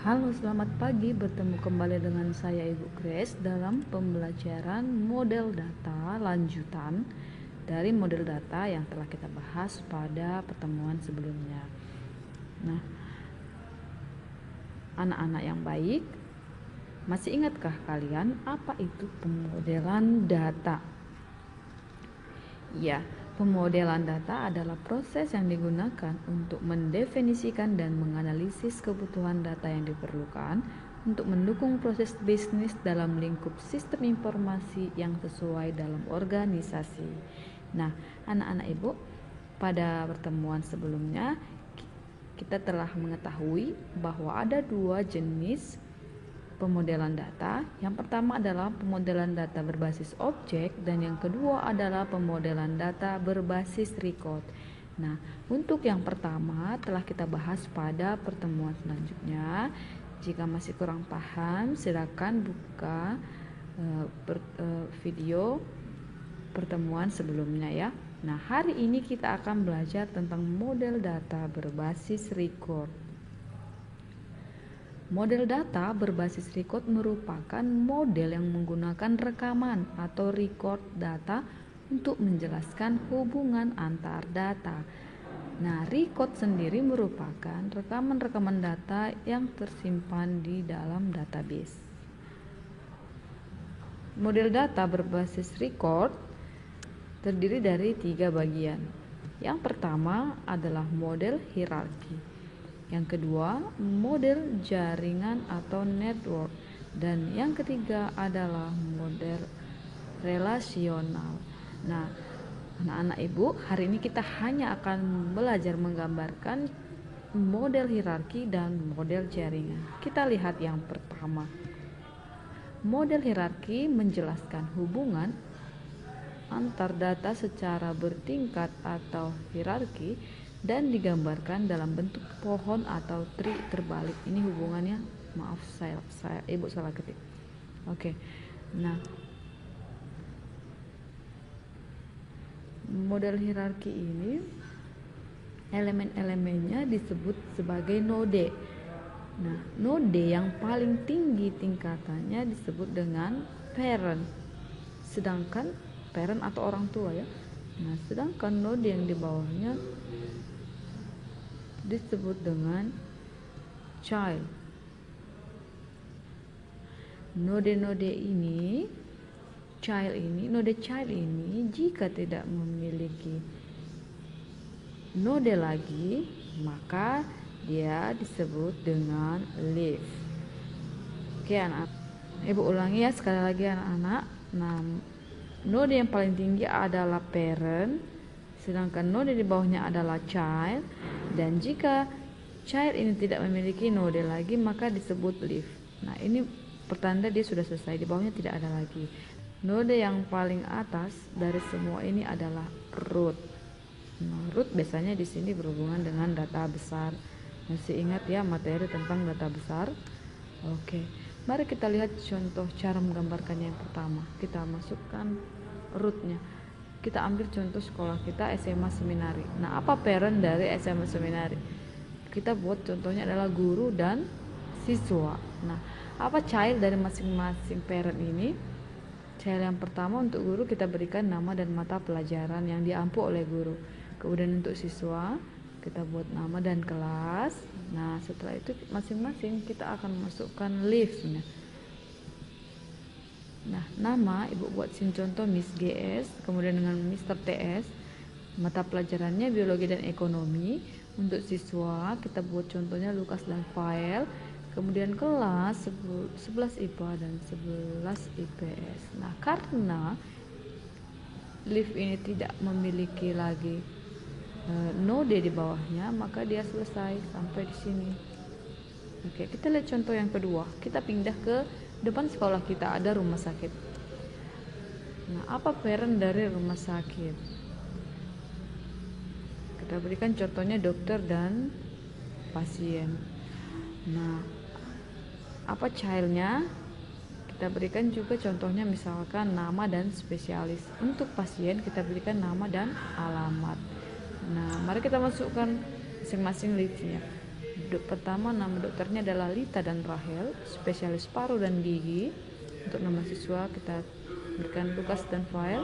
Halo, selamat pagi. Bertemu kembali dengan saya Ibu Grace dalam pembelajaran model data lanjutan dari model data yang telah kita bahas pada pertemuan sebelumnya. Nah, anak-anak yang baik, masih ingatkah kalian apa itu pemodelan data? Ya, pemodelan data adalah proses yang digunakan untuk mendefinisikan dan menganalisis kebutuhan data yang diperlukan untuk mendukung proses bisnis dalam lingkup sistem informasi yang sesuai dalam organisasi. Nah, anak-anak Ibu, pada pertemuan sebelumnya kita telah mengetahui bahwa ada dua jenis pemodelan data. Yang pertama adalah pemodelan data berbasis objek dan yang kedua adalah pemodelan data berbasis record. Nah, untuk yang pertama telah kita bahas pada pertemuan selanjutnya. Jika masih kurang paham, silakan buka video pertemuan sebelumnya ya. Nah, hari ini kita akan belajar tentang model data berbasis record. Model data berbasis record merupakan model yang menggunakan rekaman atau record data untuk menjelaskan hubungan antar data. Nah, record sendiri merupakan rekaman-rekaman data yang tersimpan di dalam database. Model data berbasis record terdiri dari 3 bagian. Yang pertama adalah model hierarki. Yang kedua, model jaringan atau network. Dan yang ketiga adalah model relasional. Nah, anak-anak Ibu, hari ini kita hanya akan belajar menggambarkan model hierarki dan model jaringan. Kita lihat yang pertama. Model hierarki menjelaskan hubungan antar data secara bertingkat atau hierarki dan digambarkan dalam bentuk pohon atau tree terbalik. Ini hubungannya, maaf saya Ibu salah ketik. Oke. Nah, model hierarki ini elemen-elemennya disebut sebagai node. Nah, node yang paling tinggi tingkatannya disebut dengan parent. Sedangkan parent atau orang tua ya. Nah, sedangkan node yang di bawahnya disebut dengan child. Node-node ini, node child ini jika tidak memiliki node lagi, maka dia disebut dengan leaf. Oke anak, Ibu ulangi ya sekali lagi anak-anak. Nah, node yang paling tinggi adalah parent, sedangkan node di bawahnya adalah child, dan jika child ini tidak memiliki node lagi maka disebut leaf. Nah, ini pertanda dia sudah selesai, di bawahnya tidak ada lagi. Node yang paling atas dari semua ini adalah root. Nah, root biasanya di sini berhubungan dengan data besar. Masih ingat ya materi tentang data besar? Oke. Mari kita lihat contoh cara menggambarkannya. Yang pertama, kita masukkan rootnya. Kita ambil contoh sekolah kita SMA Seminari. Nah, apa parent dari SMA Seminari? Kita buat contohnya adalah guru dan siswa. Nah, apa child dari masing-masing parent ini? Child yang pertama untuk guru kita berikan nama dan mata pelajaran yang diampu oleh guru. Kemudian untuk siswa kita buat nama dan kelas. Nah, setelah itu masing-masing kita akan masukkan leave-nya. Nah, nama Ibu buat contoh Miss GS, kemudian dengan Mr. TS. Mata pelajarannya biologi dan ekonomi. Untuk siswa kita buat contohnya Lukas dan Fael. Kemudian kelas 11 IPA dan 11 IPS. Nah, karena leaf ini tidak memiliki lagi node di bawahnya, maka dia selesai sampai di sini. Oke, kita lihat contoh yang kedua. Kita pindah ke depan sekolah kita, ada rumah sakit. Nah, apa parent dari rumah sakit? Kita berikan contohnya dokter dan pasien. Nah, apa childnya? Kita berikan juga contohnya misalkan nama dan spesialis. Untuk pasien kita berikan nama dan alamat. Nah, mari kita masukkan masing-masing leave-nya. Pertama, nama dokternya adalah Lita dan Rahel, spesialis paru dan gigi. Untuk nama siswa kita berikan Lukas dan Fael,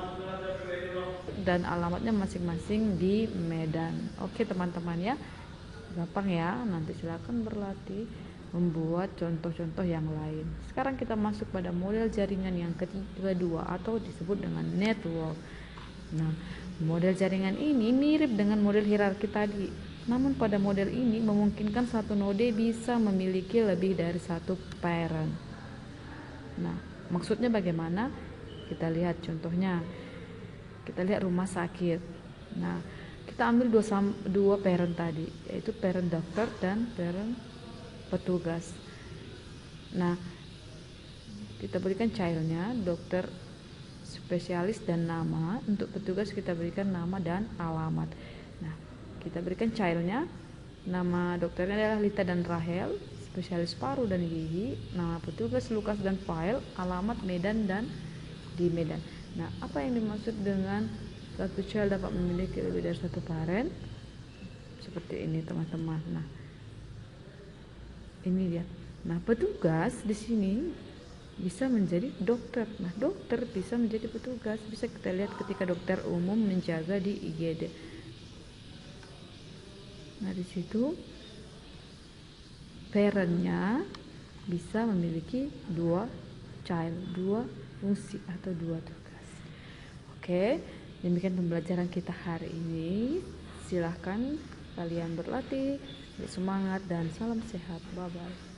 dan alamatnya masing-masing di Medan. Oke teman-teman ya, gampang ya. Nanti silakan berlatih membuat contoh-contoh yang lain. Sekarang kita masuk pada model jaringan yang kedua atau disebut dengan network. Nah, model jaringan ini mirip dengan model hierarki tadi, namun pada model ini memungkinkan satu node bisa memiliki lebih dari satu parent. Nah, maksudnya bagaimana? Kita lihat contohnya. Kita lihat rumah sakit. Nah, kita ambil dua parent tadi, yaitu parent dokter dan parent petugas. Nah, kita berikan childnya dokter spesialis dan nama. Untuk petugas kita berikan nama dan alamat. Nah, kita berikan childnya, nama dokternya adalah Lita dan Rahel, spesialis paru dan gigi. Nama petugas Lukas dan Fael, alamat Medan dan di Medan. Nah, apa yang dimaksud dengan satu child dapat memiliki lebih dari satu parent? Seperti ini teman-teman. Nah, ini dia. Nah, petugas di sini bisa menjadi dokter. Nah, dokter bisa menjadi petugas. Bisa kita lihat ketika dokter umum menjaga di IGD. Nah, di situ parentnya bisa memiliki dua child, dua fungsi atau dua tugas. Oke, demikian pembelajaran kita hari ini. Silahkan kalian berlatih, semangat dan salam sehat. Bye bye.